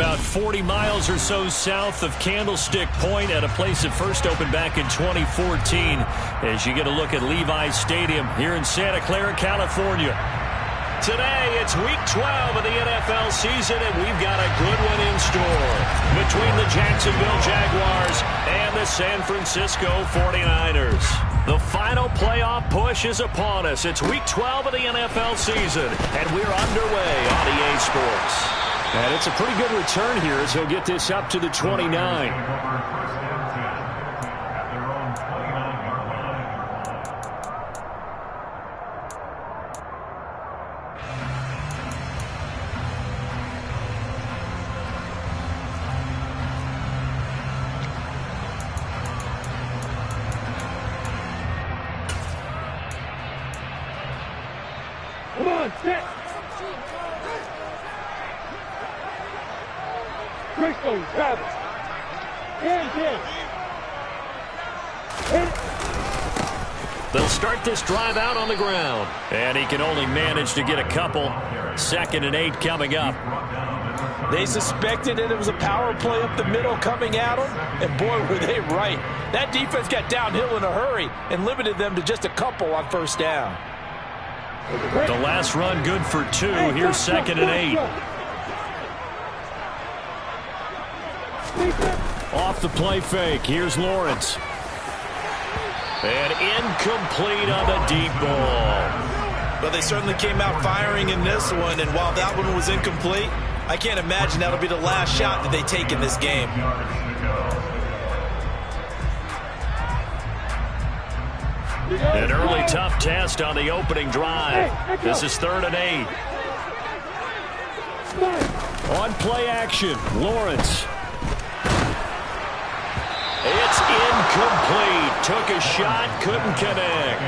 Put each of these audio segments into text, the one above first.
about 40 miles or so south of Candlestick Point at a place that first opened back in 2014 as you get a look at Levi's Stadium here in Santa Clara, California. Today, it's Week 12 of the NFL season, and we've got a good one in store between the Jacksonville Jaguars and the San Francisco 49ers. The final playoff push is upon us. It's Week 12 of the NFL season, and we're underway on EA Sports. And it's a pretty good return here as he'll get this up to the 29. Come on, set! Bristol, Travis! And They'll start this drive out on the ground. And he can only manage to get a couple. 2nd and 8 coming up. They suspected that it was a power play up the middle coming at them, and boy, were they right. That defense got downhill in a hurry and limited them to just a couple on first down. The last run good for 2. Here's 2nd and 8. Off the play fake. Here's Lawrence. And incomplete on the deep ball. But they certainly came out firing in this one, and while that one was incomplete, I can't imagine that'll be the last shot that they take in this game. An early tough test on the opening drive. This is 3rd and 8. On play action, Lawrence. It's incomplete. Took a shot, couldn't connect.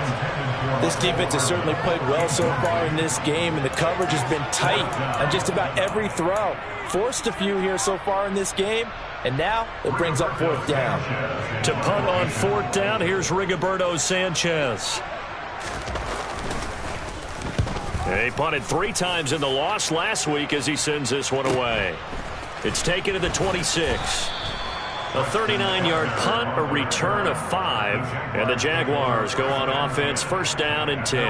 This defense has certainly played well so far in this game, and the coverage has been tight on just about every throw. Forced a few here so far in this game, and now it brings up 4th down. To punt on 4th down, here's Rigoberto Sanchez. He punted 3 times in the loss last week as he sends this one away. It's taken to the 26. A 39-yard punt, a return of 5, and the Jaguars go on offense, 1st down and 10.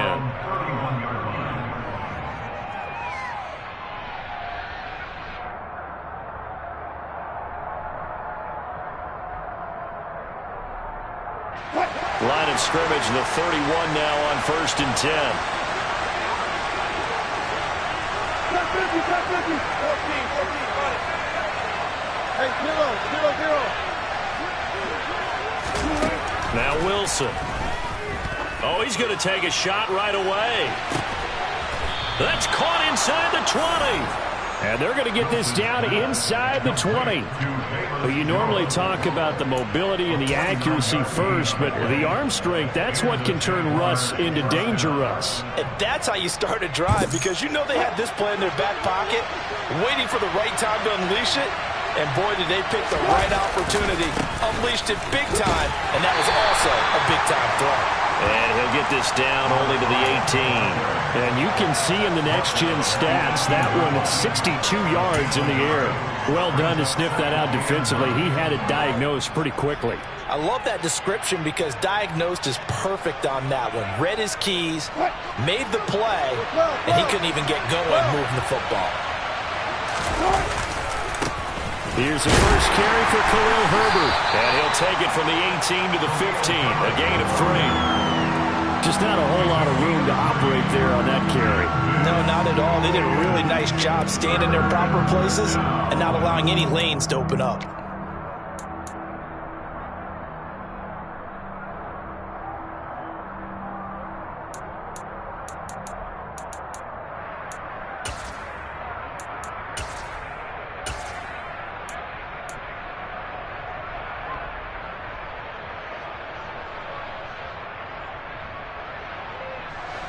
Line of scrimmage, the 31 now on 1st and 10. Now Wilson. Oh, he's going to take a shot right away. That's caught inside the 20. And they're going to get this down inside the 20. Well, you normally talk about the mobility and the accuracy first, but the arm strength, that's what can turn Russ into danger Russ. And that's how you start a drive, because you know they had this play in their back pocket, waiting for the right time to unleash it. And boy, did they pick the right opportunity. Unleashed it big time, and that was also a big-time throw. And he'll get this down only to the 18. And you can see in the next-gen stats, that one at 62 yards in the air. Well done to sniff that out defensively. He had it diagnosed pretty quickly. I love that description because diagnosed is perfect on that one. Read his keys, made the play, and he couldn't even get going moving the football. Here's the first carry for Khalil Herbert. And he'll take it from the 18 to the 15, a gain of 3. Just not a whole lot of room to operate there on that carry. No, not at all. They did a really nice job staying in their proper places and not allowing any lanes to open up.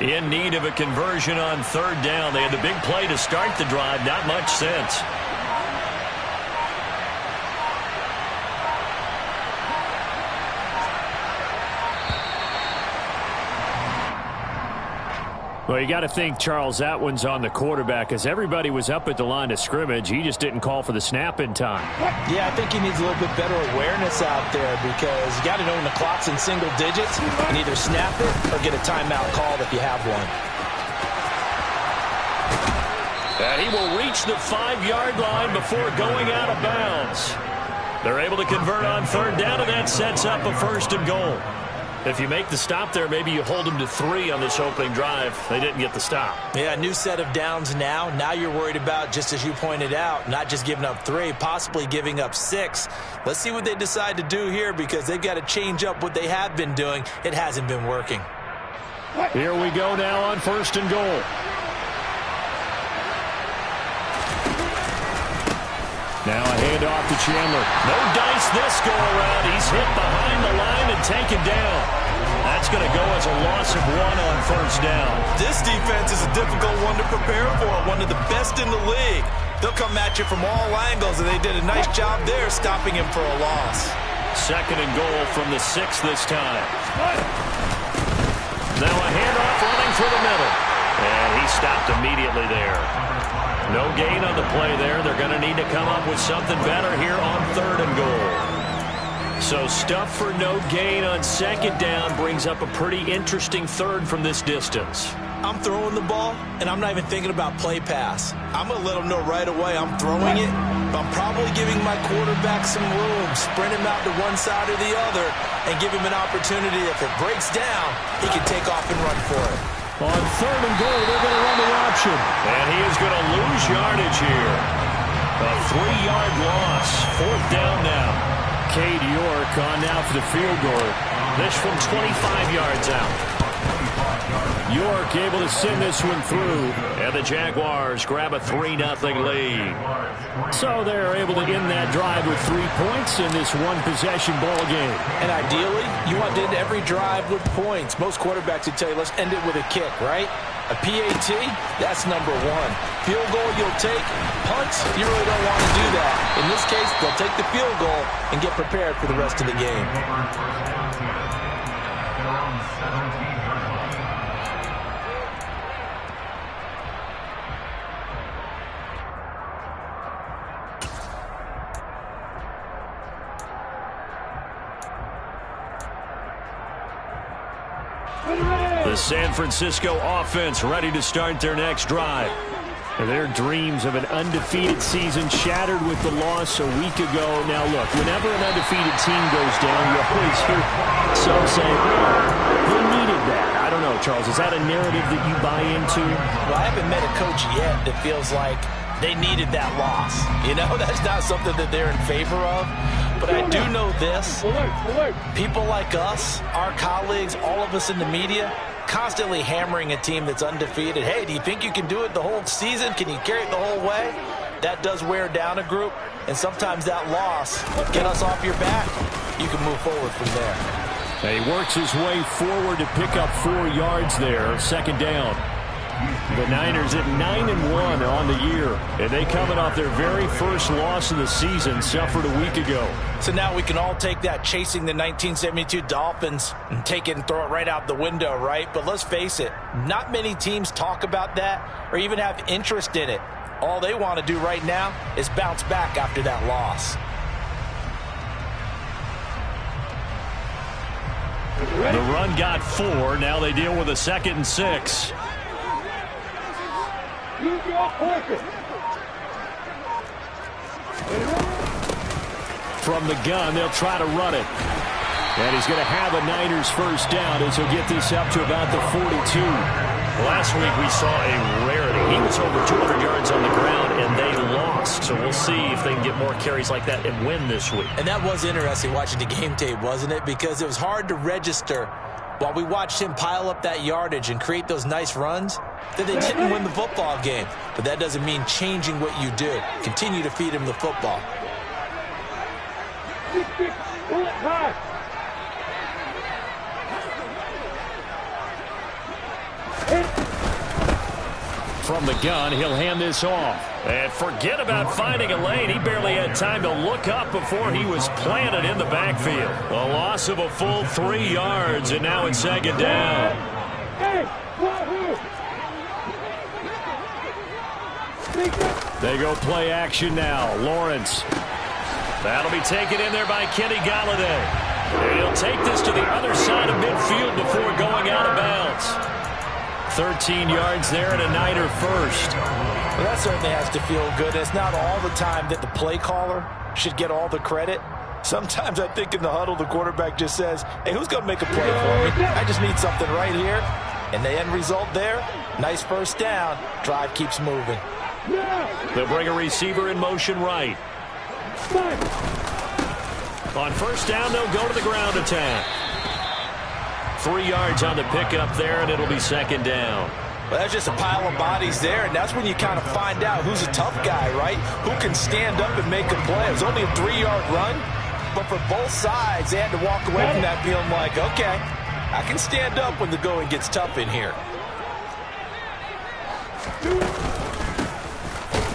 In need of a conversion on 3rd down. They had the big play to start the drive. Not much sense. Well, you got to think, Charles, that one's on the quarterback because everybody was up at the line of scrimmage. He just didn't call for the snap in time. Yeah, I think he needs a little bit better awareness out there because you got to know when the clock's in single digits and either snap it or get a timeout called if you have one. And he will reach the 5-yard line before going out of bounds. They're able to convert on third down, and that sets up a 1st and goal. If you make the stop there, maybe you hold them to 3 on this opening drive. They didn't get the stop. Yeah, new set of downs now. Now you're worried about, just as you pointed out, not just giving up 3, possibly giving up 6. Let's see what they decide to do here because they've got to change up what they have been doing. It hasn't been working. Here we go now on 1st and goal. Now a handoff to Chandler. No dice this go-around. He's hit behind the line and taken down. That's going to go as a loss of 1 on 1st down. This defense is a difficult one to prepare for, one of the best in the league. They'll come at you from all angles, and they did a nice job there stopping him for a loss. 2nd and goal from the 6 this time. Now a handoff running through the middle. And he stopped immediately there. No gain on the play there. They're going to need to come up with something better here on 3rd and goal. So stuff for no gain on 2nd down brings up a pretty interesting 3rd from this distance. I'm throwing the ball, and I'm not even thinking about play pass. I'm going to let them know right away I'm throwing it, but I'm probably giving my quarterback some room, sprint him out to one side or the other, and give him an opportunity. If it breaks down, he can take off and run for it. On 3rd and goal, they're going to run the option. And he is going to lose yardage here. A 3-yard loss. 4th down now. Cade York on now for the field goal. This from 25 yards out. York able to send this one through. And the Jaguars grab a 3-0 lead. So they're able to end that drive with 3 points in this one-possession ball game. And ideally, you want to end every drive with points. Most quarterbacks would tell you, let's end it with a kick, right? A PAT, that's number 1. Field goal you'll take. Punts, you really don't want to do that. In this case, they'll take the field goal and get prepared for the rest of the game. The San Francisco offense ready to start their next drive. Their dreams of an undefeated season shattered with the loss a week ago. Now, look, whenever an undefeated team goes down, you always hear some say, they needed that. I don't know, Charles. Is that a narrative that you buy into? Well, I haven't met a coach yet that feels like they needed that loss. You know, that's not something that they're in favor of. But I do know this. People like us, our colleagues, all of us in the media, constantly hammering a team that's undefeated. Hey, do you think you can do it the whole season? Can you carry it the whole way? That does wear down a group, and sometimes that loss get us off your back. You can move forward from there. He works his way forward to pick up 4 yards there. 2nd down. The Niners at 9-1 on the year, and they coming off their very first loss of the season, suffered a week ago. So now we can all take that chasing the 1972 Dolphins and take it and throw it right out the window, right? But let's face it, not many teams talk about that or even have interest in it. All they want to do right now is bounce back after that loss. The run got 4. Now they deal with a 2nd and 6. From the gun, they'll try to run it. And he's going to have a Niners 1st down as he'll get this up to about the 42. Last week we saw a rarity. He was over 200 yards on the ground, and they lost. So we'll see if they can get more carries like that and win this week. And that was interesting watching the game tape, wasn't it? Because it was hard to register while we watched him pile up that yardage and create those nice runs that they didn't win the football game. But that doesn't mean changing what you do. Continue to feed him the football. From the gun, he'll hand this off. And forget about finding a lane. He barely had time to look up before he was planted in the backfield. A loss of a full 3 yards, and now it's 2nd down. They go play action now. Lawrence. That'll be taken in there by Kenny Galladay. And he'll take this to the other side of midfield before going out of bounds. 13 yards there and a Niner first. Well, that certainly has to feel good. It's not all the time that the play caller should get all the credit. Sometimes I think in the huddle, the quarterback just says, hey, who's going to make a play for me? I just need something right here. And the end result there, nice first down. Drive keeps moving. They'll bring a receiver in motion right. On first down, they'll go to the ground attack. 3 yards on the pickup there, and it'll be second down. Well, that's just a pile of bodies there, and that's when you kind of find out who's a tough guy, right? Who can stand up and make a play. It was only a 3-yard run, but for both sides, they had to walk away from that feeling like, okay, I can stand up when the going gets tough in here.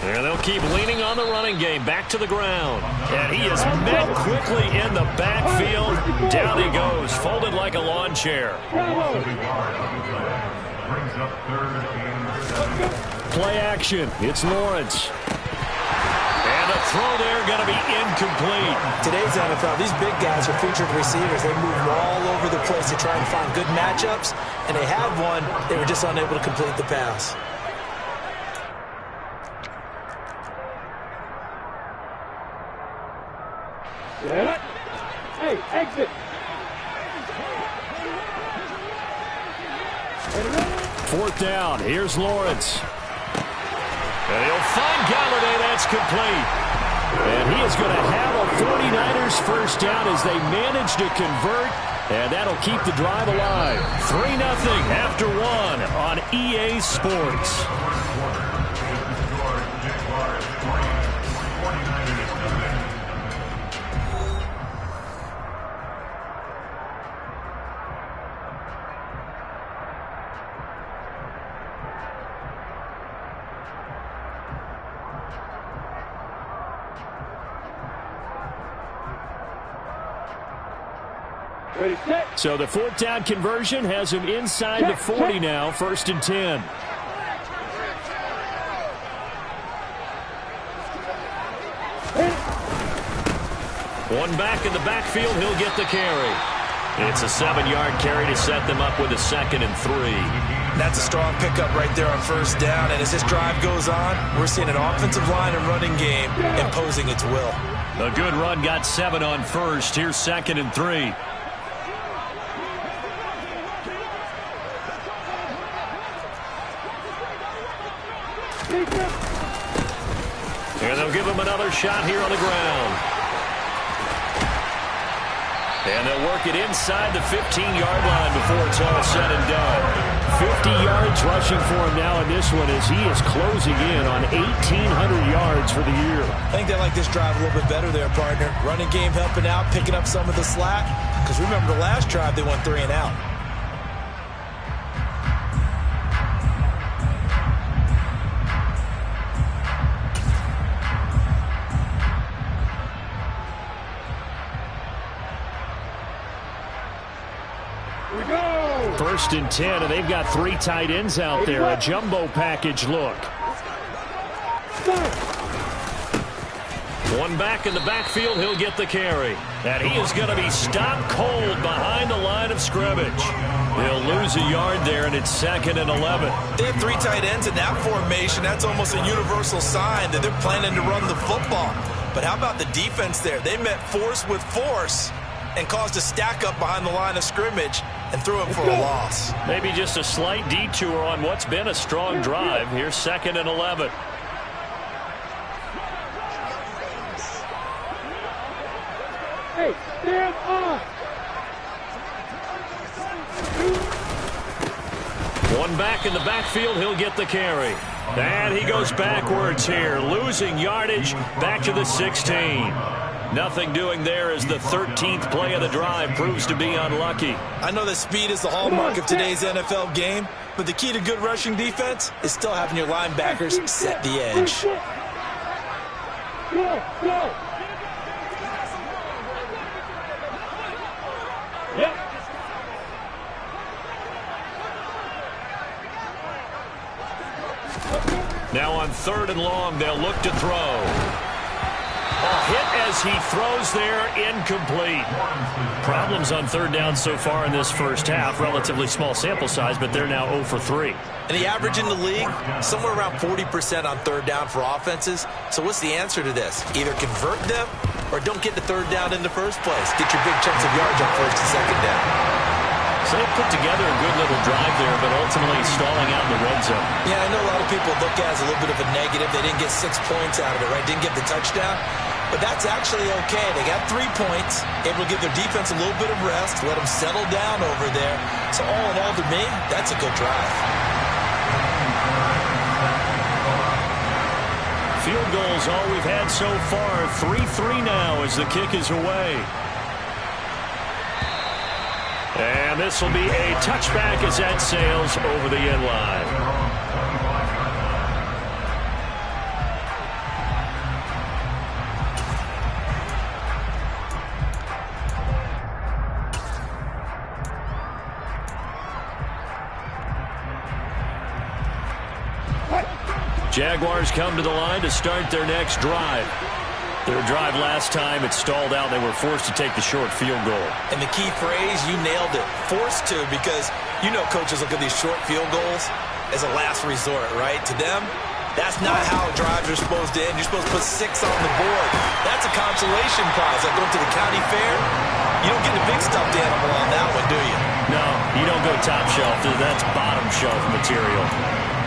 And they'll keep leaning on the running game. Back to the ground. And he is met quickly in the backfield. Down he goes, folded like a lawn chair. Play action. It's Lawrence. And a throw there going to be incomplete. Today's NFL, these big guys are featured receivers. They move all over the place to try and find good matchups. And they had one. They were just unable to complete the pass. Hey, exit. Fourth down. Here's Lawrence. And he'll find Galladay. That's complete. And he is going to have a 49ers first down as they manage to convert. And that'll keep the drive alive. 3-0 after one on EA Sports. Ready, set. So the fourth down conversion has him inside the 40 now, 1st and 10. One back in the backfield, he'll get the carry. It's a 7-yard carry to set them up with a 2nd and 3. That's a strong pickup right there on first down. And as this drive goes on, we're seeing an offensive line and running game imposing its will. A good run got 7 on first. Here's 2nd and 3. And they'll give him another shot here on the ground. And they'll work it inside the 15-yard line before it's all said and done. 50 yards rushing for him now in this one as he is closing in on 1,800 yards for the year. I think they like this drive a little bit better there, partner. Running game helping out, picking up some of the slack. Because remember the last drive, they went 3 and out. First and 10, and they've got 3 tight ends out there. A jumbo package look. One back in the backfield, he'll get the carry. And he is going to be stopped cold behind the line of scrimmage. He'll lose a yard there, and it's 2nd and 11. They have 3 tight ends in that formation. That's almost a universal sign that they're planning to run the football. But how about the defense there? They met force with force and caused a stack up behind the line of scrimmage and threw him for a loss. Maybe just a slight detour on what's been a strong drive. Here's 2nd and 11. Hey, stand off. One back in the backfield, he'll get the carry. And he goes backwards here, losing yardage back to the 16. Nothing doing there as the 13th play of the drive proves to be unlucky. I know that speed is the hallmark of today's NFL game, but the key to good rushing defense is still having your linebackers set the edge. Go, go. Yep. Now on 3rd and long, they'll look to throw. A hit as he throws there, incomplete. Problems on 3rd down so far in this first half. Relatively small sample size, but they're now 0 for 3. And the average in the league, somewhere around 40% on 3rd down for offenses. So what's the answer to this? Either convert them or don't get the 3rd down in the first place. Get your big chunks of yards on 1st and 2nd down. So they put together a good little drive there, but ultimately stalling out in the red zone. Yeah, I know a lot of people look at it as a little bit of a negative. They didn't get 6 points out of it, right? Didn't get the touchdown. But that's actually okay. They got 3 points, able to give their defense a little bit of rest, let them settle down over there. So all in all, to me, that's a good drive. Field goals all we've had so far. 3-3 now as the kick is away. And this will be a touchback as that sails over the end line. Jaguars come to the line to start their next drive. Their drive last time, it stalled out. They were forced to take the short field goal. And the key phrase, you nailed it, forced to, because you know coaches look at these short field goals as a last resort, right? To them, that's not how drives are supposed to end. You're supposed to put 6 on the board. That's a consolation prize. Like going to the county fair, you don't get the big stuffed animal on that one, do you? No, you don't go top shelf. That's bottom shelf material.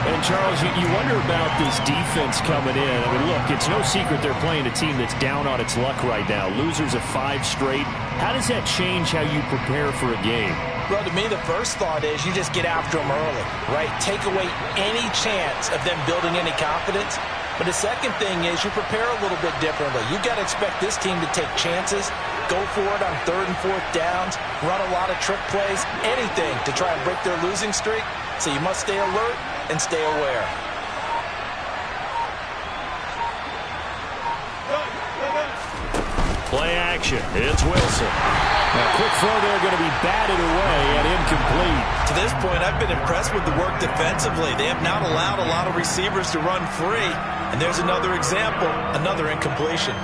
And, Charles, you wonder about this defense coming in. I mean, look, it's no secret they're playing a team that's down on its luck right now. Losers of 5 straight. How does that change how you prepare for a game? Well, to me, the first thought is you just get after them early, right? Take away any chance of them building any confidence. But the second thing is you prepare a little bit differently. You got to expect this team to take chances, go for it on 3rd and 4th downs, run a lot of trick plays, anything to try and break their losing streak. So you must stay alert and stay aware. Play action. It's Wilson. A quick throw there going to be batted away and incomplete. To this point, I've been impressed with the work defensively. They have not allowed a lot of receivers to run free. And there's another example, another incompletion.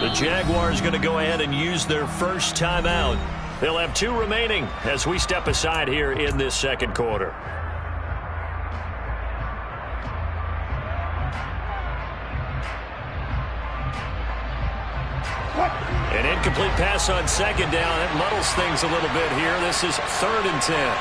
The Jaguars going to go ahead and use their first timeout. They'll have 2 remaining as we step aside here in this second quarter. An incomplete pass on 2nd down. It muddles things a little bit here. This is 3rd and 10.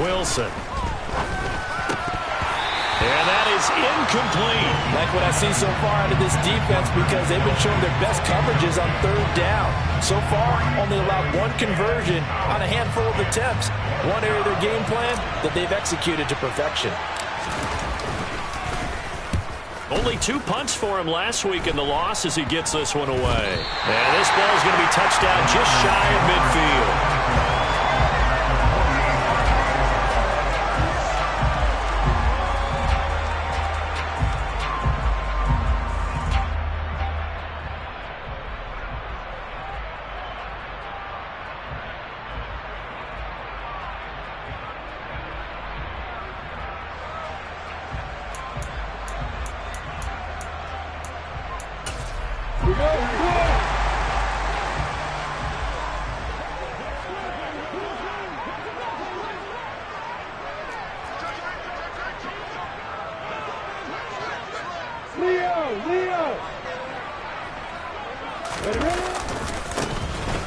Wilson. And that is incomplete. Like what I've seen so far out of this defense, because they've been showing their best coverages on 3rd down. So far, only allowed 1 conversion on a handful of attempts. One area of their game plan that they've executed to perfection. Only 2 punts for him last week in the loss as he gets this one away. And this ball is going to be touched down just shy of midfield.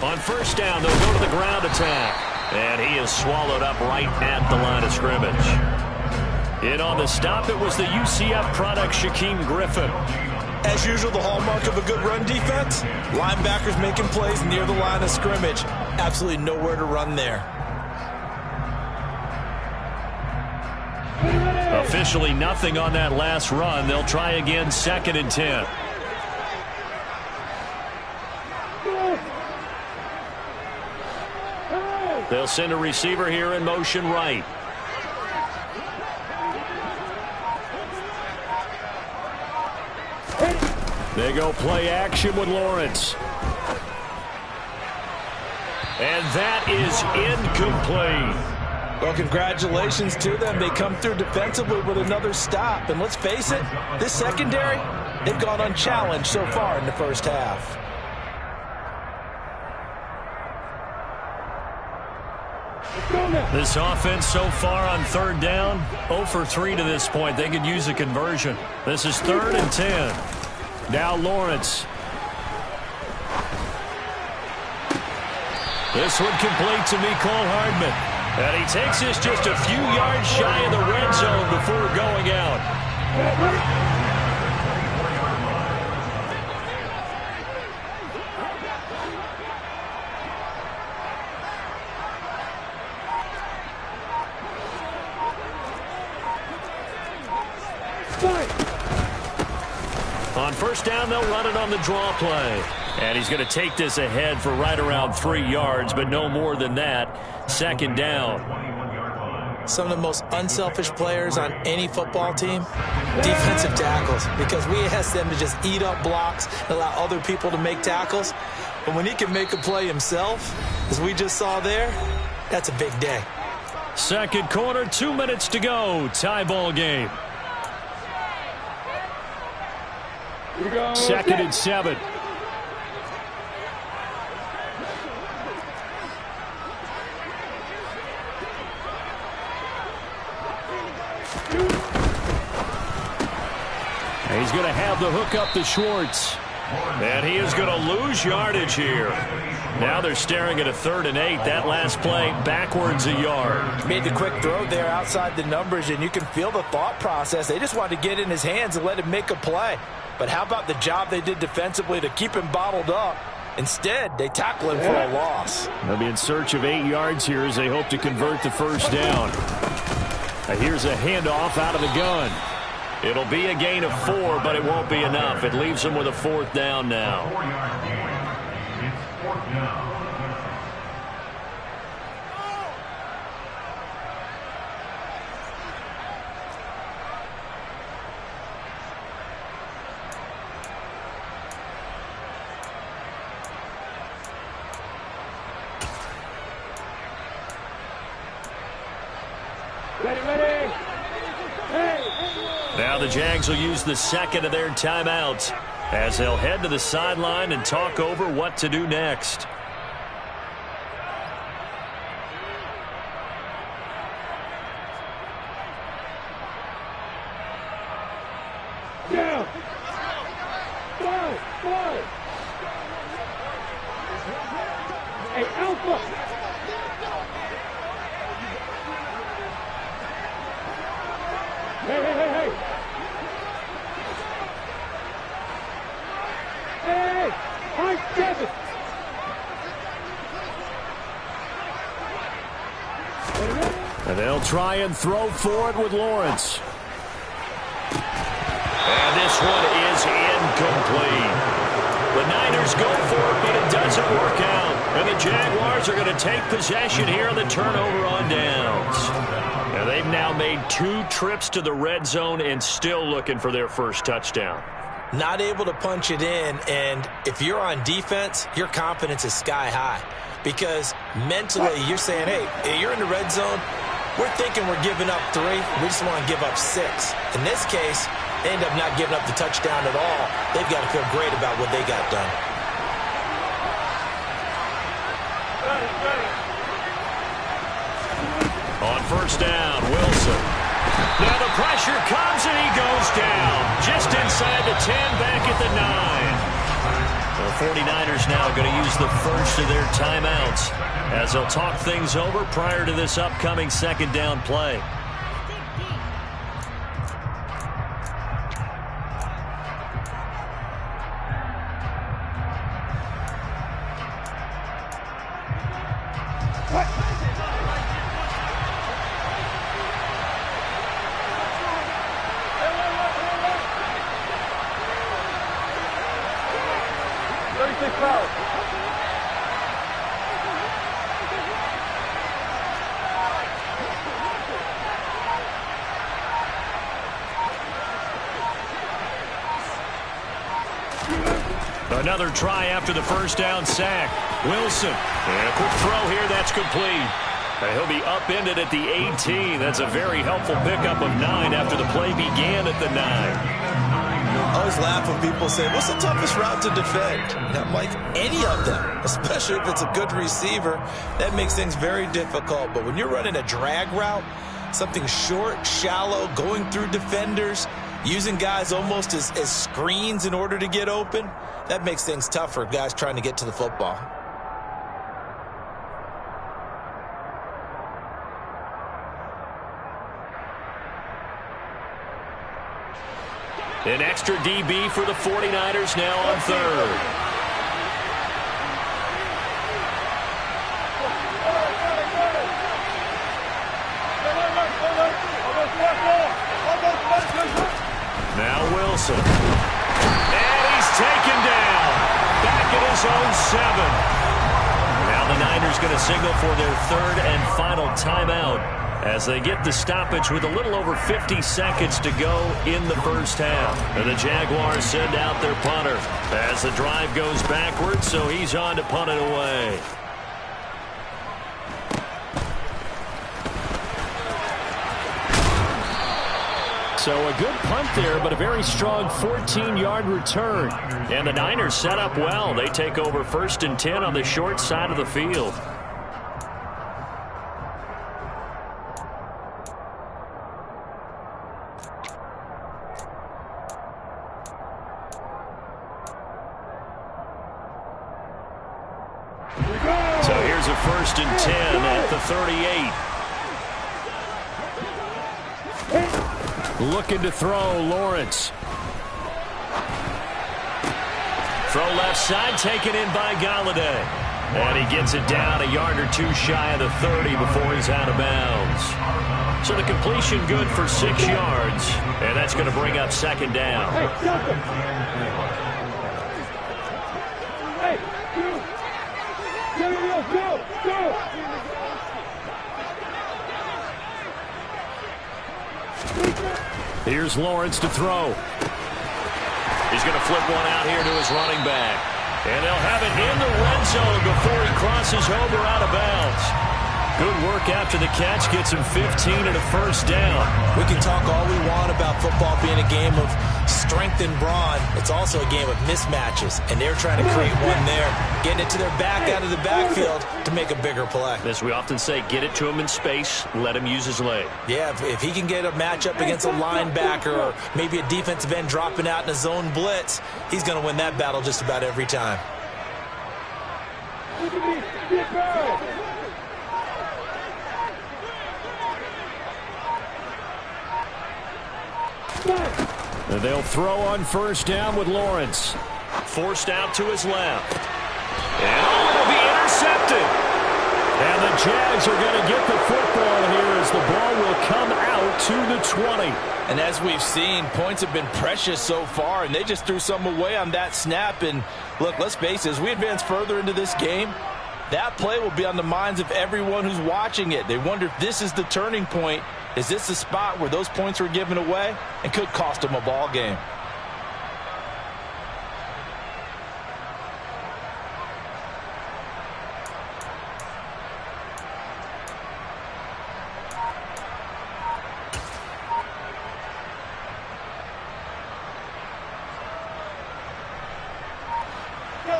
On 1st down, they'll go to the ground attack. And he is swallowed up right at the line of scrimmage. In on the stop, it was the UCF product, Shaquem Griffin. As usual, the hallmark of a good run defense, linebackers making plays near the line of scrimmage. Absolutely nowhere to run there. Officially nothing on that last run. They'll try again, 2nd and 10. They'll send a receiver here in motion right. They go play action with Lawrence. And that is incomplete. Well, congratulations to them. They come through defensively with another stop. And let's face it, this secondary, they've gone unchallenged so far in the first half. This offense so far on third down, 0 for 3 to this point. They could use a conversion. This is 3rd and 10. Now Lawrence. This one complete to Mecole Hardman. And he takes this just a few yards shy of the red zone before going out. On first down, they'll run it on the draw play. And he's going to take this ahead for right around 3 yards, but no more than that. 2nd down. Some of the most unselfish players on any football team, defensive tackles, because we ask them to just eat up blocks and allow other people to make tackles. But when he can make a play himself, as we just saw there, that's a big day. Second quarter, 2 minutes to go. Tie ball game. 2nd and 7. He's going to have the hook up to Schwartz. And he is going to lose yardage here. Now they're staring at a 3rd and 8. That last play backwards a yard. Made the quick throw there outside the numbers, and you can feel the thought process. They just wanted to get in his hands and let him make a play. But how about the job they did defensively to keep him bottled up? Instead, they tackle him for a loss. They'll be in search of 8 yards here as they hope to convert the first down. And here's a handoff out of the gun. It'll be a gain of 4, but it won't be enough. It leaves them with a 4th down now. Now the Jags will use the 2nd of their timeouts as they'll head to the sideline and talk over what to do next. Down. 5. Hey, Alpha. Hey. Hey, I'm 7. And they'll try and throw for it with Lawrence. And this one is incomplete. The Niners go for it, but it doesn't work out. And the Jaguars are going to take possession here on the turnover on downs. Now they've now made 2 trips to the red zone and still looking for their first touchdown. Not able to punch it in, and if you're on defense, your confidence is sky high. Because mentally, you're saying, hey, you're in the red zone. We're thinking we're giving up 3. We just want to give up 6. In this case, they end up not giving up the touchdown at all. They've got to feel great about what they got done. On first down, Wilson. Now the pressure comes and he goes down. Just inside the 10, back at the 9. The 49ers now going to use the first of their timeouts as they'll talk things over prior to this upcoming 2nd down play. Another try after the first down sack. Wilson. And a quick throw here. That's complete. And he'll be upended at the 18. That's a very helpful pickup of 9 after the play began at the 9. I always laugh when people say, what's the toughest route to defend? And I'm like, any of them, especially if it's a good receiver. That makes things very difficult. But when you're running a drag route, something short, shallow, going through defenders, using guys almost as screens in order to get open, that makes things tough for guys trying to get to the football. An extra DB for the 49ers now on third. Now Wilson. And he's taken down. Back at his own 7. Now the Niners going to signal for their third and final timeout as they get the stoppage with a little over 50 seconds to go in the first half. And the Jaguars send out their punter as the drive goes backwards, so he's on to punt it away. So a good punt there, but a very strong 14-yard return. And the Niners set up well. They take over 1st and 10 on the short side of the field. So here's a 1st and 10 at the 38. Looking to throw, Lawrence. Throw left side, taken in by Galladay. And he gets it down a yard or two shy of the 30 before he's out of bounds. So the completion good for 6 yards. And that's going to bring up 2nd down. Hey, go! Here's Lawrence to throw. He's going to flip one out here to his running back. And they'll have it in the red zone before he crosses over out of bounds. Good work after the catch. Gets him 15 and a 1st down. We can talk all we want about football being a game of strength and brawn. It's also a game of mismatches, and they're trying to create one there, getting it to their back out of the backfield to make a bigger play. As we often say, get it to him in space, let him use his leg. Yeah, if he can get a matchup against a linebacker or maybe a defensive end dropping out in a zone blitz, he's going to win that battle just about every time. They'll throw on 1st down with Lawrence. Forced out to his left. And will be intercepted. And the Jags are going to get the football here as the ball will come out to the 20. And as we've seen, points have been precious so far, and they just threw some away on that snap. And look, let's face it, as we advance further into this game, that play will be on the minds of everyone who's watching it. They wonder if this is the turning point. Is this the spot where those points were given away and could cost them a ball game?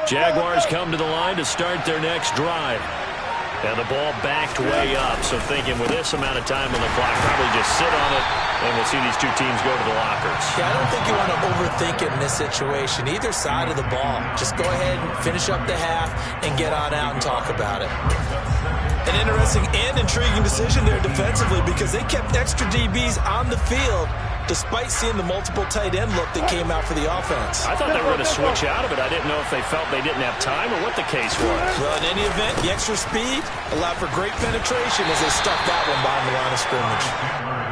Jaguars come to the line to start their next drive. And the ball backed way up. So thinking with this amount of time on the clock, probably just sit on it, and we'll see these two teams go to the lockers. Yeah, I don't think you want to overthink it in this situation. Either side of the ball. Just go ahead and finish up the half and get on out and talk about it. An interesting and intriguing decision there defensively because they kept extra DBs on the field despite seeing the multiple tight end look that came out for the offense. I thought they were going to switch out of it. I didn't know if they felt they didn't have time or what the case was. Well, in any event, the extra speed allowed for great penetration as they stuck that one behind the line of scrimmage.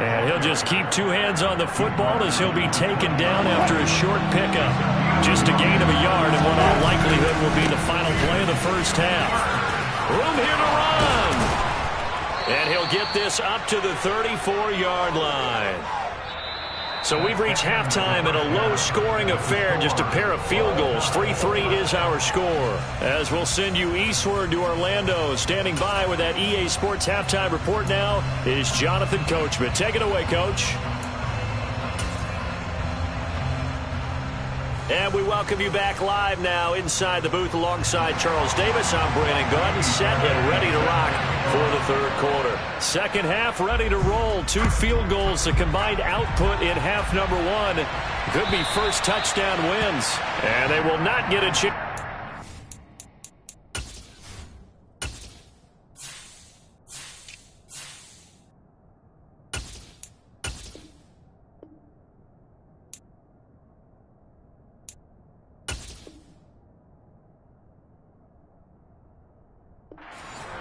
And he'll just keep 2 hands on the football as he'll be taken down after a short pickup. Just a gain of a yard, and what all likelihood will be the final play of the first half. Room here to run. And he'll get this up to the 34-yard line. So we've reached halftime in a low-scoring affair, just a pair of field goals. 3-3 is our score. As we'll send you eastward to Orlando. Standing by with that EA Sports halftime report now is Jonathan Coachman. Take it away, Coach. And we welcome you back live now inside the booth alongside Charles Davis. I'm Brandon Gunn, set and ready to rock for the third quarter. Second half ready to roll. 2 field goals, the combined output in half number 1. Could be first touchdown wins. And they will not get a chance.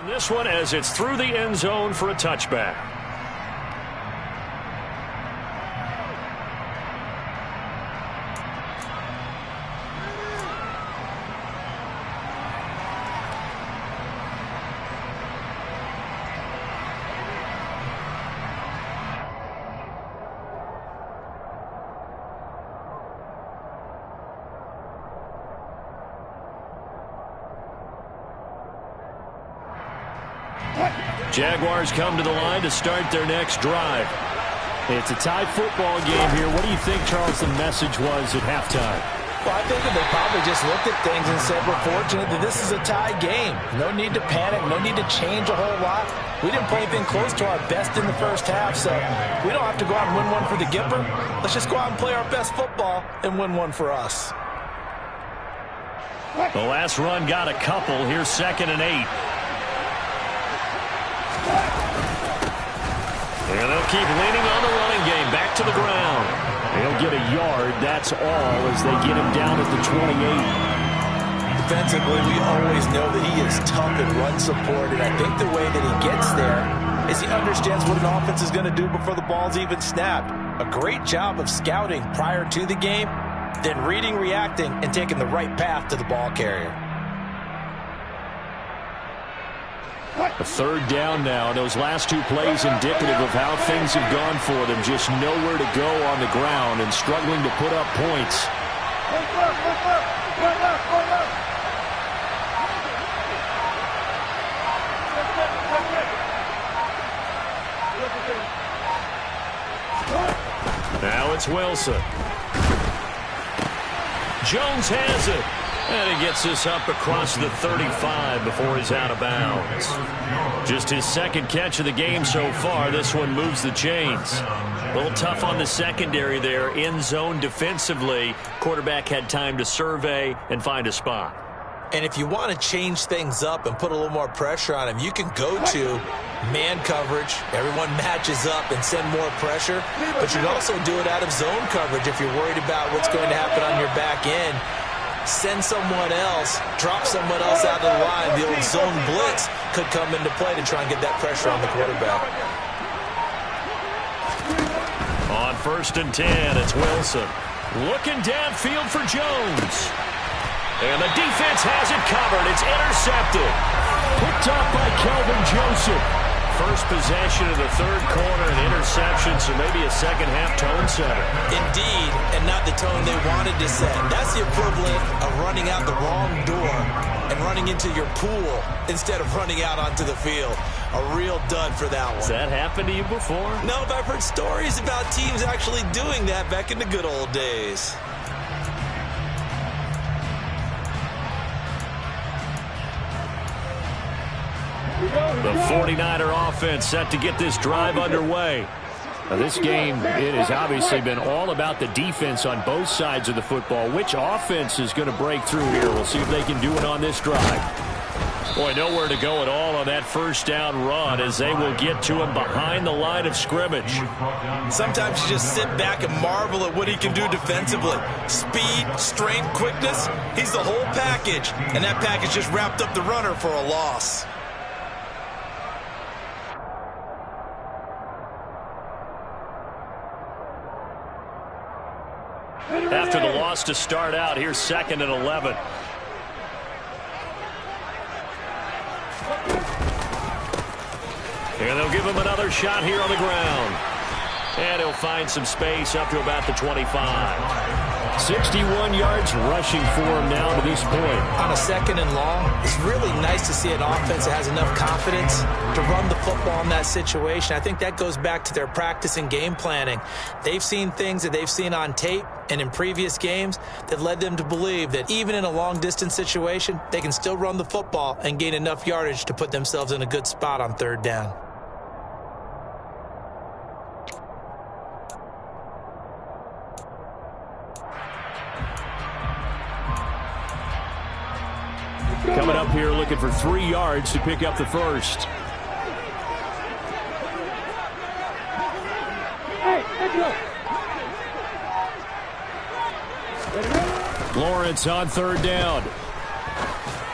This one as it's through the end zone for a touchback. Jaguars come to the line to start their next drive. It's a tie football game here. What do you think, Charles, the message was at halftime? Well, I think that they probably just looked at things and said, we're fortunate that this is a tie game. No need to panic. No need to change a whole lot. We didn't play anything close to our best in the first half, so we don't have to go out and win one for the Gipper. Let's just go out and play our best football and win one for us. The last run got a couple. Here's 2nd and 8. And they'll keep leaning on the running game. Back to the ground. They'll get a yard. That's all as they get him down at the 28. Defensively, we always know that he is tough and run support, and I think the way that he gets there is he understands what an offense is going to do before the ball's even snapped. A great job of scouting prior to the game, then reading, reacting, and taking the right path to the ball carrier. A third down now. Those last 2 plays indicative of how things have gone for them. Just nowhere to go on the ground and struggling to put up points. Now it's Wilson. Jones has it. And he gets this up across the 35 before he's out of bounds. Just his 2nd catch of the game so far. This one moves the chains. A little tough on the secondary there. In zone defensively. Quarterback had time to survey and find a spot. And if you want to change things up and put a little more pressure on him, you can go to man coverage. Everyone matches up and send more pressure. But you can also do it out of zone coverage if you're worried about what's going to happen on your back end. Send someone else, drop someone else out of the line. The old zone blitz could come into play to try and get that pressure on the quarterback. On 1st and 10, it's Wilson. Looking downfield for Jones. And the defense has it covered. It's intercepted. Picked up by Kelvin Joseph. First possession of the third quarter, an interception, so maybe a second-half tone setter. Indeed, and not the tone they wanted to set. That's the equivalent of running out the wrong door and running into your pool instead of running out onto the field. A real dud for that one. Has that happened to you before? No, but I've heard stories about teams actually doing that back in the good old days. The 49er offense set to get this drive underway. Now this game, it has obviously been all about the defense on both sides of the football. Which offense is going to break through here? We'll see if they can do it on this drive. Boy, nowhere to go at all on that first down run as they will get to him behind the line of scrimmage. Sometimes you just sit back and marvel at what he can do defensively. Speed, strength, quickness, he's the whole package. And that package just wrapped up the runner for a loss. After the loss to start out, here's 2nd and 11. And they'll give him another shot here on the ground. And he'll find some space up to about the 25. 61 yards rushing for him now to this point. On a 2nd and long, it's really nice to see an offense that has enough confidence to run the football in that situation. I think that goes back to their practice and game planning. They've seen things that they've seen on tape and in previous games that led them to believe that even in a long-distance situation, they can still run the football and gain enough yardage to put themselves in a good spot on 3rd down. Coming up here looking for 3 yards to pick up the first. Lawrence on 3rd down.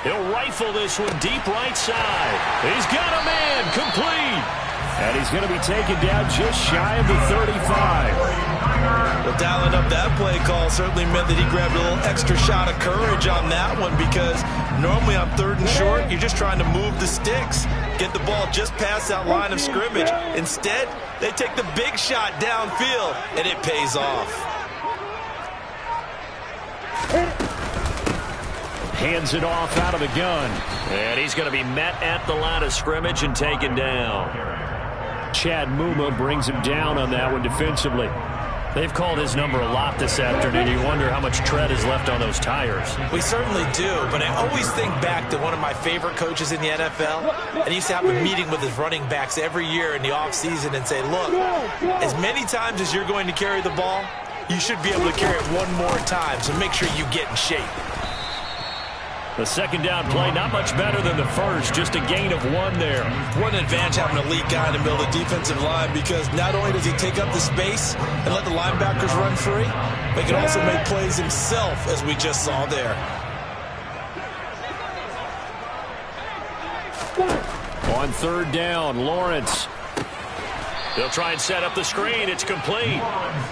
He'll rifle this one deep right side. He's got a man complete. And he's going to be taken down just shy of the 35. Well, dialing up that play call certainly meant that he grabbed a little extra shot of courage on that one, because normally on 3rd and short, you're just trying to move the sticks, get the ball just past that line of scrimmage. Instead, they take the big shot downfield, and it pays off. Hands it off out of the gun. And he's going to be met at the line of scrimmage and taken down. Chad Muma brings him down on that one defensively. They've called his number a lot this afternoon. You wonder how much tread is left on those tires. We certainly do, but I always think back to one of my favorite coaches in the NFL. And he used to have a meeting with his running backs every year in the offseason and say, look, as many times as you're going to carry the ball, you should be able to carry it one more time, so make sure you get in shape. The 2nd down play, not much better than the first, just a gain of 1 there. What an advantage having an elite guy in the middle of the defensive line, because not only does he take up the space and let the linebackers run free, but he can also make plays himself, as we just saw there. On 3rd down, Lawrence. They'll try and set up the screen. It's complete.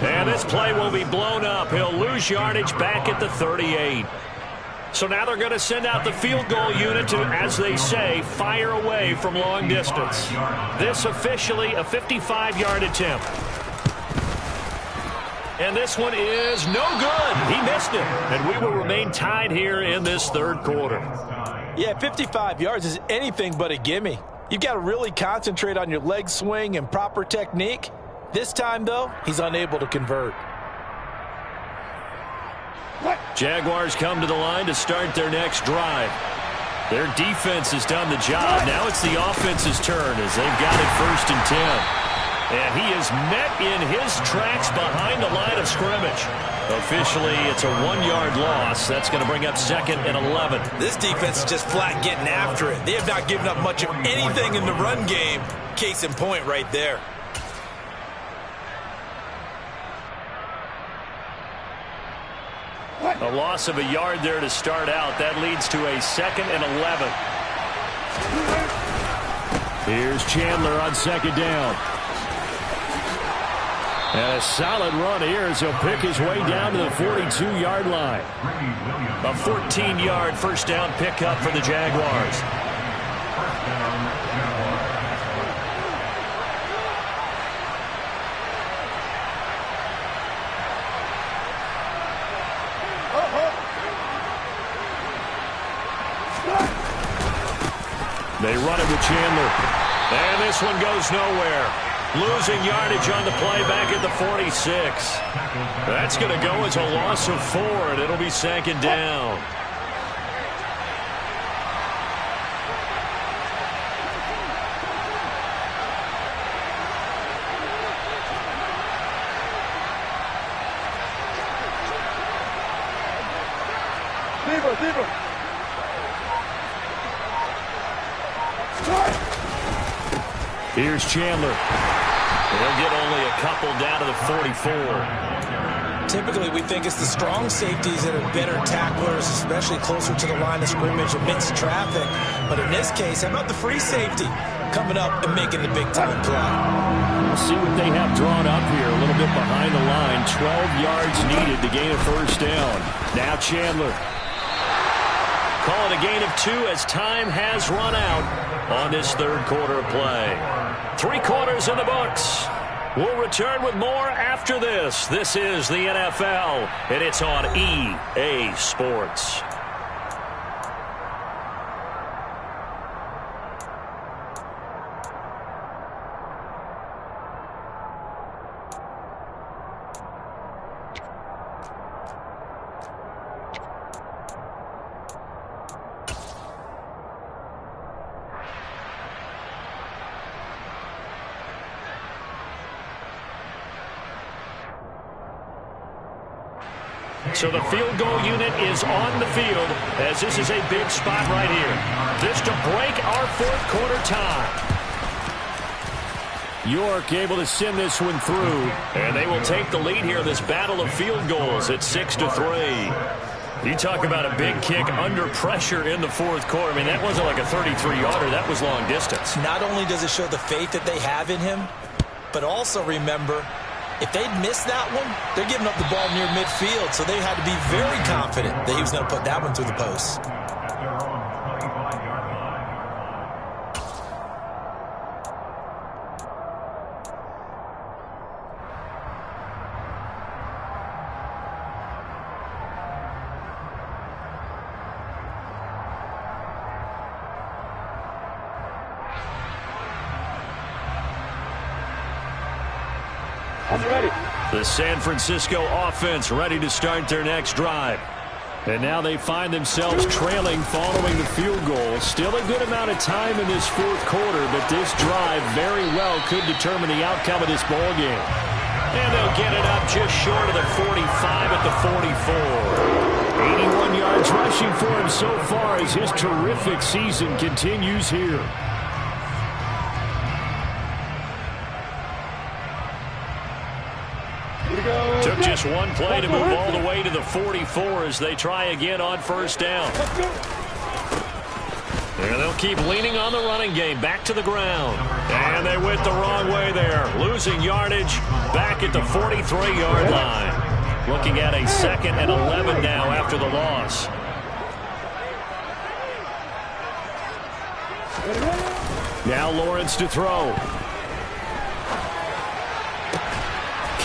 And this play will be blown up. He'll lose yardage back at the 38. So now they're going to send out the field goal unit to, as they say, fire away from long distance. This officially a 55-yard attempt. And this one is no good. He missed it. And we will remain tied here in this 3rd quarter. Yeah, 55 yards is anything but a gimme. You've got to really concentrate on your leg swing and proper technique. This time, though, he's unable to convert. Jaguars come to the line to start their next drive. Their defense has done the job. Now it's the offense's turn as they've got it 1st and 10. And he is met in his tracks behind the line of scrimmage. Officially, it's a 1-yard loss. That's going to bring up 2nd and 11. This defense is just flat getting after it. They have not given up much of anything in the run game. Case in point right there. A loss of a yard there to start out. That leads to a 2nd and 11. Here's Chandler on 2nd down. And a solid run here as he'll pick his way down to the 42-yard line. A 14-yard 1st down pickup for the Jaguars. They run it with Chandler. And this one goes nowhere. Losing yardage on the play back at the 46. That's going to go as a loss of 4, and it'll be 2nd down. Here's Chandler. He'll get only a couple down to the 44. Typically, we think it's the strong safeties that are better tacklers, especially closer to the line of scrimmage amidst traffic. But in this case, how about the free safety coming up and making the big-time play? We'll see what they have drawn up here. A little bit behind the line. 12 yards needed to gain a 1st down. Now Chandler. Call it a gain of 2 as time has run out on this 3rd quarter of play. 3 quarters in the books. We'll return with more after this. This is the NFL, and it's on EA Sports. So the field goal unit is on the field as this is a big spot right here. This to break our fourth quarter tie. York able to send this one through, and they will take the lead here in this battle of field goals at 6-3. You talk about a big kick under pressure in the fourth quarter. I mean, that wasn't like a 33-yarder. That was long distance. Not only does it show the faith that they have in him, but also remember, if they'd missed that one, they're giving up the ball near midfield, so they had to be very confident that he was going to put that one through the post. I'm ready. The San Francisco offense ready to start their next drive. And now they find themselves trailing following the field goal. Still a good amount of time in this fourth quarter, but this drive very well could determine the outcome of this ball game. And they'll get it up just short of the 45 at the 44. 81 yards rushing for him so far as his terrific season continues here. Took just one play to move all the way to the 44 as they try again on first down. And they'll keep leaning on the running game. Back to the ground. And they went the wrong way there. Losing yardage back at the 43-yard line. Looking at a 2nd and 11 now after the loss. Now Lawrence to throw.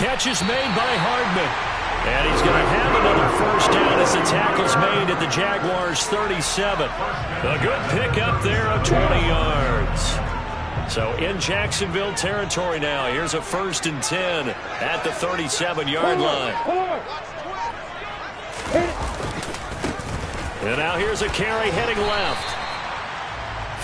Catch is made by Hardman. And he's going to have another first down as the tackle's made at the Jaguars' 37. A good pickup there of 20 yards. So in Jacksonville territory now. Here's a 1st and 10 at the 37-yard line. And now here's a carry heading left.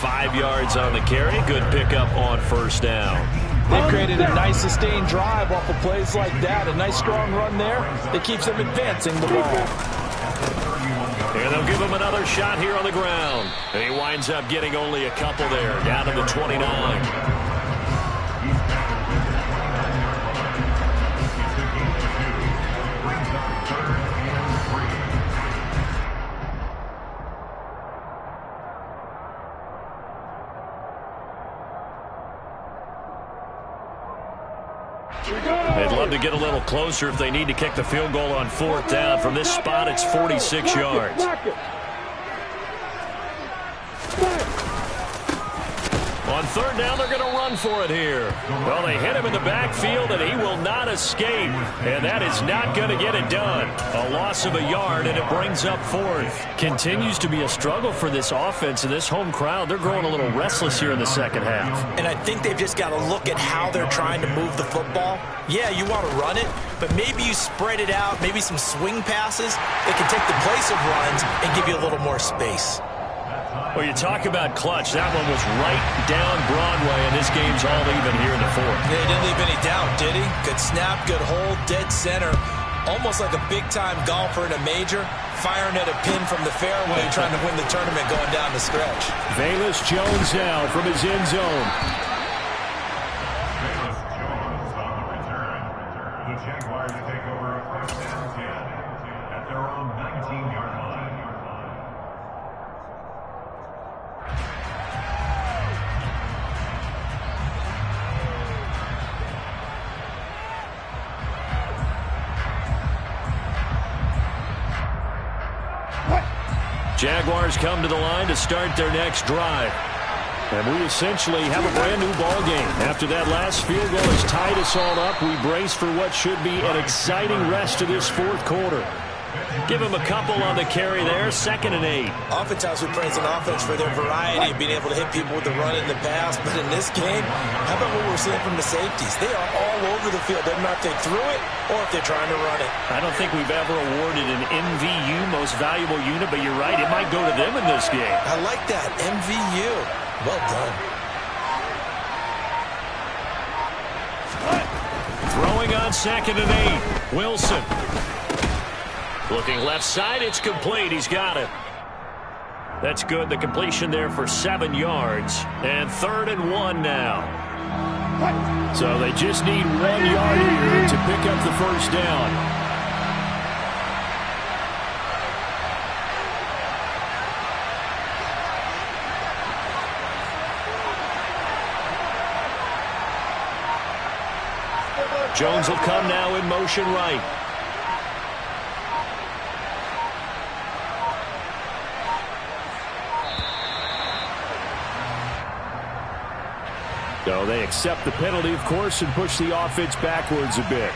5 yards on the carry. Good pickup on first down. They've created a nice sustained drive off of plays like that. A nice strong run there that keeps them advancing the ball. And they'll give him another shot here on the ground. And he winds up getting only a couple there, down to the 29. They'd love to get a little closer if they need to kick the field goal on 4th down. From this spot, it's 46 yards. On 3rd down, they're going to run for it here. Well, they hit him in the backfield, and he will not escape. And that is not going to get it done. A loss of a yard, and it brings up 4th. Continues to be a struggle for this offense and this home crowd. They're growing a little restless here in the second half. And I think they've just got to look at how they're trying to move the football. Yeah, you want to run it, but maybe you spread it out, maybe some swing passes that can take the place of runs and give you a little more space. Well, you talk about clutch. That one was right down Broadway, and this game's all even here in the 4th. Yeah, he didn't leave any doubt, did he? Good snap, good hold, dead center. Almost like a big-time golfer in a major, firing at a pin from the fairway, trying to win the tournament going down the stretch. Velus Jones now from his end zone. The Jaguars take over a 1st and 10 at their own 19-yard line. Jaguars come to the line to start their next drive. And we essentially have a brand-new ball game. After that last field goal has tied us all up, we brace for what should be an exciting rest of this fourth quarter. Give him a couple on the carry there, 2nd and 8. Oftentimes we praise an offense for their variety of being able to hit people with the run and the pass. But in this game, how about what we're seeing from the safeties? They are all over the field. Doesn't matter if they threw it or if they're trying to run it. I don't think we've ever awarded an MVU, most valuable unit, but you're right, it might go to them in this game. I like that, MVU. Well done. Throwing on 2nd and 8. Wilson. Looking left side, it's complete. He's got it. That's good. The completion there for 7 yards. And 3rd and 1 now. So they just need 1 yard here to pick up the first down. Jones will come now in motion right. So they accept the penalty, of course, and push the offense backwards a bit.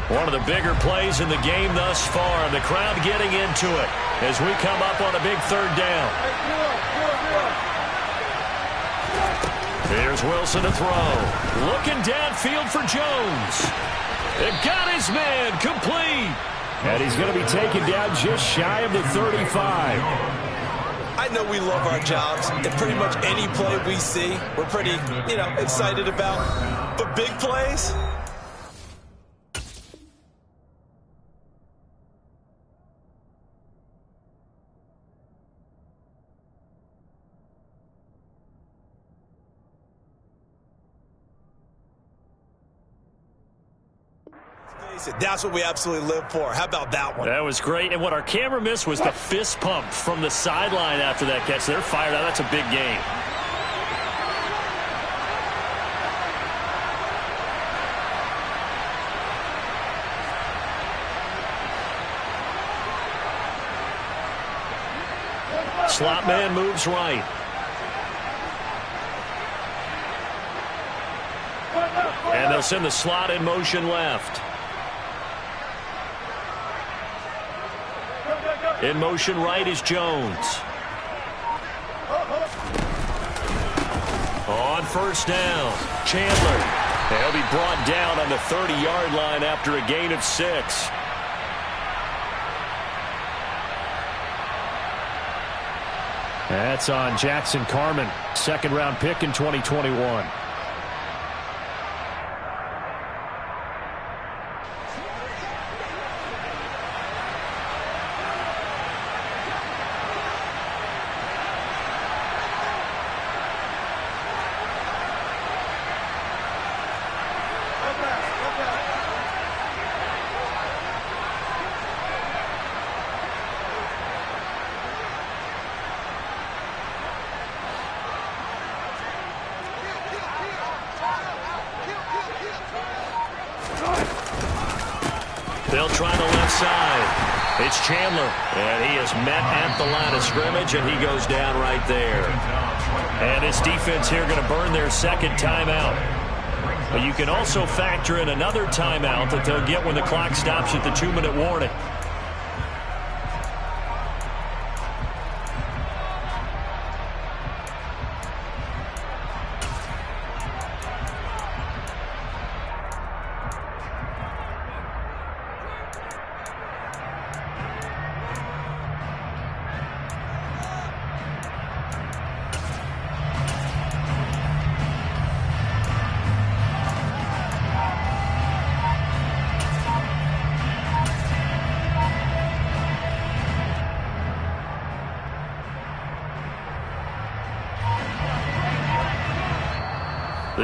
One of the bigger plays in the game thus far. The crowd getting into it as we come up on a big 3rd down. Here's Wilson to throw. Looking downfield for Jones. It got his man complete. And he's going to be taken down just shy of the 35. I know we love our jobs, and pretty much any play we see, we're pretty, excited about. But big plays? That's what we absolutely live for. How about that one? That was great. And what our camera missed was the fist pump from the sideline after that catch. They're fired out. That's a big game. Slot man moves right. And they'll send the slot in motion left. In motion right is Jones. On 1st down, Chandler. He'll be brought down on the 30-yard line after a gain of 6. That's on Jackson Carman, 2nd-round pick in 2021. They'll try the left side. It's Chandler, and he is met at the line of scrimmage, and he goes down right there. And this defense here going to burn their 2nd timeout. But you can also factor in another timeout that they'll get when the clock stops at the 2-minute warning.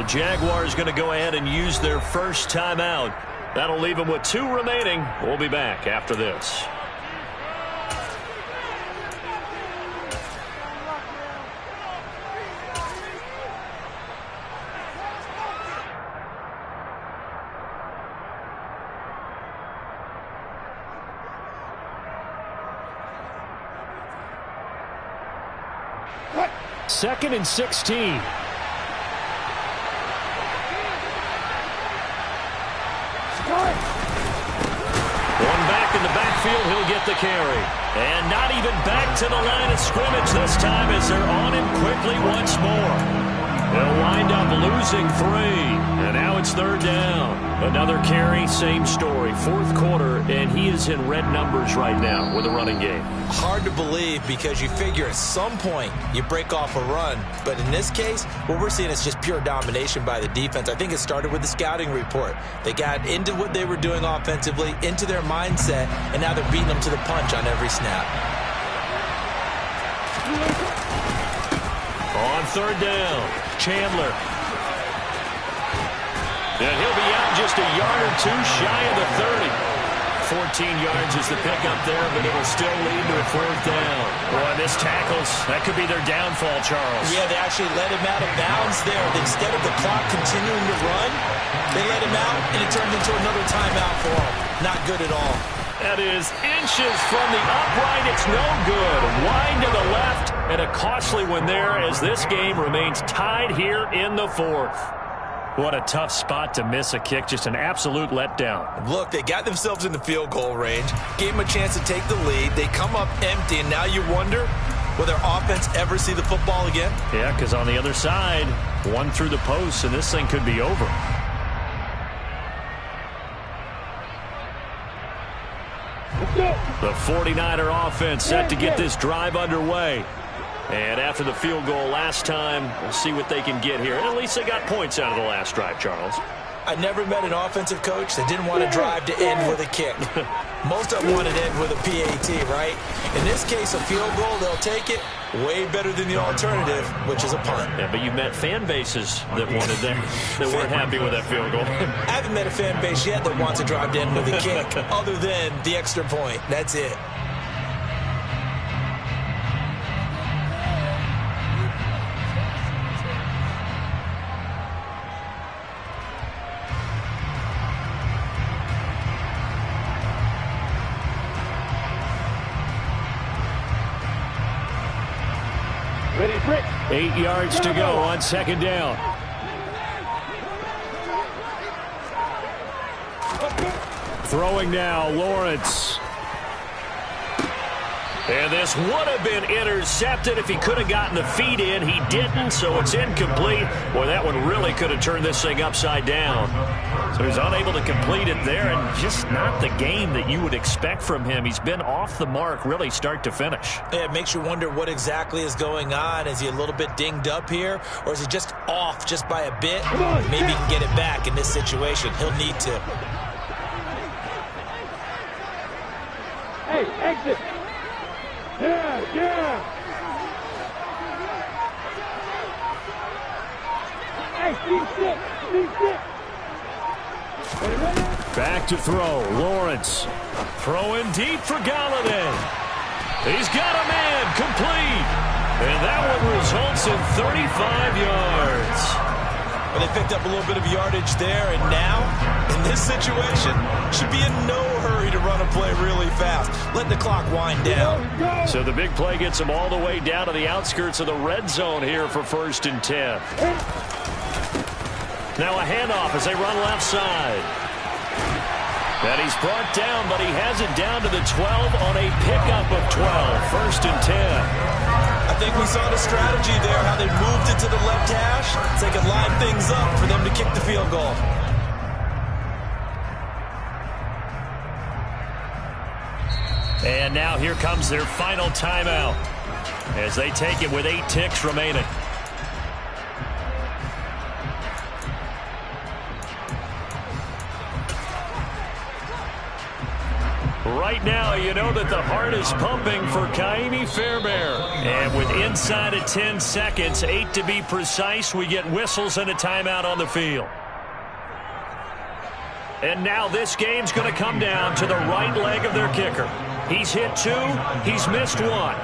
The Jaguars going to go ahead and use their first timeout. That'll leave them with 2 remaining. We'll be back after this. Second and 16. One back in the backfield, he'll get the carry. And not even back to the line of scrimmage this time as they're on him quickly once more. They'll wind up losing 3. And now it's 3rd down. Another carry, same story. 4th quarter, and he is in red numbers right now with a running game. Hard to believe because you figure at some point you break off a run. But in this case, what we're seeing is just pure domination by the defense. I think it started with the scouting report. They got into what they were doing offensively, into their mindset, and now they're beating them to the punch on every snap. On 3rd down, Chandler. And he'll be out just a yard or 2 shy of the 30. 14 yards is the pickup there, but it'll still lead to a 4th down. Boy, missed tackles. That could be their downfall, Charles. Yeah, they actually let him out of bounds there. Instead of the clock continuing to run, they let him out, and it turned into another timeout for him. Not good at all. That is inches from the upright. It's no good. Wide to the left, and a costly one there as this game remains tied here in the 4th. What a tough spot to miss a kick. Just an absolute letdown. Look, they got themselves in the field goal range, gave them a chance to take the lead. They come up empty, and now you wonder, will their offense ever see the football again? Yeah, because on the other side, one through the post, and this thing could be over. The 49er offense set to get this drive underway. And after the field goal last time, we'll see what they can get here. At least they got points out of the last drive, Charles. I never met an offensive coach that didn't want to drive to end with a kick. Most of them want to end with a PAT, right? In this case, a field goal, they'll take it. Way better than the alternative, which is a punt. Yeah, but you've met fan bases that wanted that weren't happy with that field goal. I haven't met a fan base yet that wants to drive to end with a kick, other than the extra point. That's it. Ready, Brick. 8 yards to go on 2nd down. Throwing now, Lawrence. And this would have been intercepted if he could have gotten the feet in. He didn't, so it's incomplete. Boy, that one really could have turned this thing upside down. So he's unable to complete it there, and just not the game that you would expect from him. He's been off the mark really start to finish. Yeah, it makes you wonder what exactly is going on. Is he a little bit dinged up here, or is he just off just by a bit? Maybe he can get it back in this situation. He'll need to. Hey, exit. Yeah. Hey, C6. Back to throw, Lawrence. Throwing deep for Galladay. He's got a man, complete. And that one results in 35 yards. Well, they picked up a little bit of yardage there, and now, in this situation, should be in no hurry to run a play really fast. Let the clock wind down. So the big play gets them all the way down to the outskirts of the red zone here for 1st and 10. Now a handoff as they run left side. And he's brought down, but he has it down to the 12 on a pickup of 12. 1st and 10. I think we saw the strategy there, how they moved it to the left hash so they could line things up for them to kick the field goal. And now here comes their final timeout as they take it with 8 ticks remaining. right now, you know that the heart is pumping for Kaimi Fairbairn. And with inside of 10 seconds, 8 to be precise, we get whistles and a timeout on the field. And now this game's going to come down to the right leg of their kicker. He's hit 2, he's missed 1.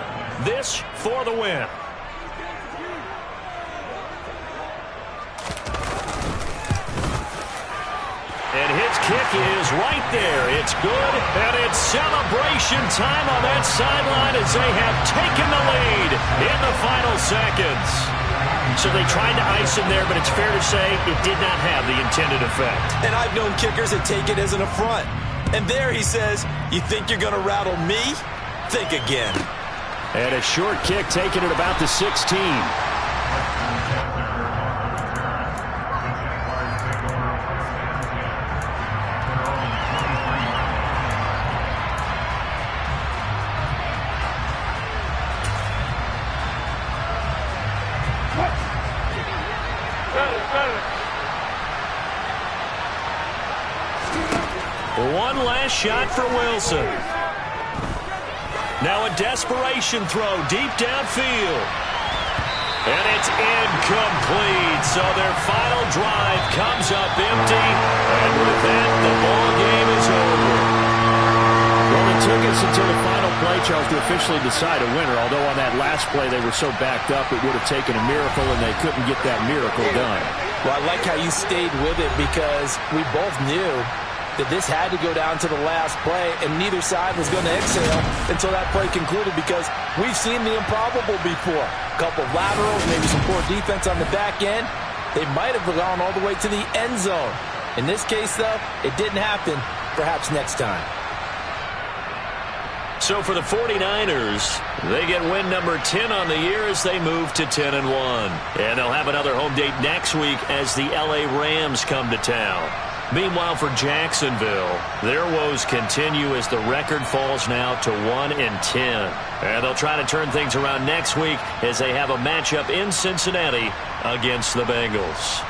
This for the win. And his kick is right there. It's good, and it's celebration time on that sideline as they have taken the lead in the final seconds. So they tried to ice him there, but it's fair to say it did not have the intended effect. And I've known kickers that take it as an affront. And there he says, you think you're going to rattle me? Think again. And a short kick taken at about the 16. One last shot for Wilson. Now a desperation throw deep downfield. And it's incomplete. So their final drive comes up empty. And with that, the ball game is over. Well, it took us until the final play, Charles, to officially decide a winner. Although on that last play they were so backed up, it would have taken a miracle, and they couldn't get that miracle done. Well, I like how you stayed with it because we both knew that this had to go down to the last play, and neither side was going to exhale until that play concluded because we've seen the improbable before. A couple of laterals, maybe some poor defense on the back end. They might have gone all the way to the end zone. In this case, though, it didn't happen. Perhaps next time. So for the 49ers, they get win number 10 on the year as they move to 10-1. And they'll have another home date next week as the LA Rams come to town. Meanwhile, for Jacksonville, their woes continue as the record falls now to 1-10. And they'll try to turn things around next week as they have a matchup in Cincinnati against the Bengals.